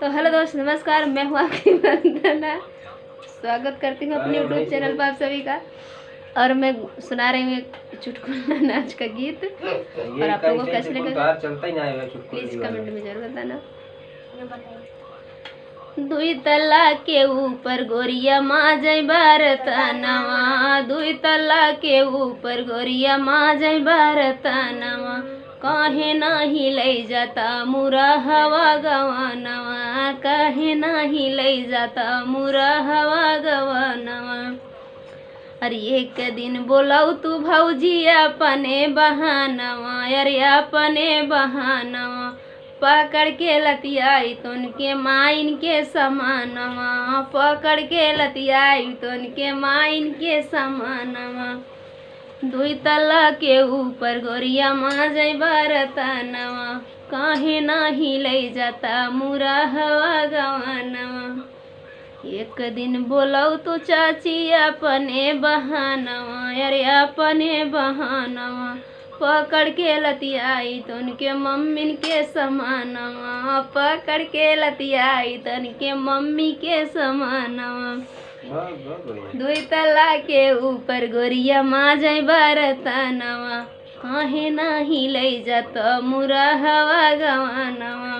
तो हेलो दोस्त, नमस्कार। मैं हूँ आपकी वंदना। स्वागत करती हूँ अपने यूट्यूब चैनल पर आप सभी का। और मैं सुना रही हूँ एक चुटकुला नाच का गीत। और आप लोगों को कैसे लगा प्लीज कमेंट में जरूर बताना। दुई तल्ला के ऊपर गोरिया माँ जय भारतनवा, दुई तल्ला के ऊपर गोरिया माँ जय भारतनवा, काहे नाही लई जाता मुरा हवा गवानवा, काहे नाही लई जाता मुरा हवा गवानवा। अरे एक दिन बोलाऊ तू भौजी अपने बहानवा, अरे अपने बहानवा, पकड़ के लतियाई तो उनके माइन के समानवा, पकड़ के लतियाई तो उनके माइन के समानवा। दुई तल्ला के ऊपर गोरिया माँ जय भारतनवा, काहे नाही लई जाता मुरा हवा गवानवा। एक दिन बोलाऊ तो चाची अपने बहानवा, अरे अपने बहानवा, पकड़ के लतियाई तो उनके मम्मी के समानवा, पकड़ के लतियाई तो उनके मम्मी के समानवा। दुई तल्ला के ऊपर गोरिया माँ जय भारतनवा, काहे नाही लई जाता मुरा हवा गवानवा।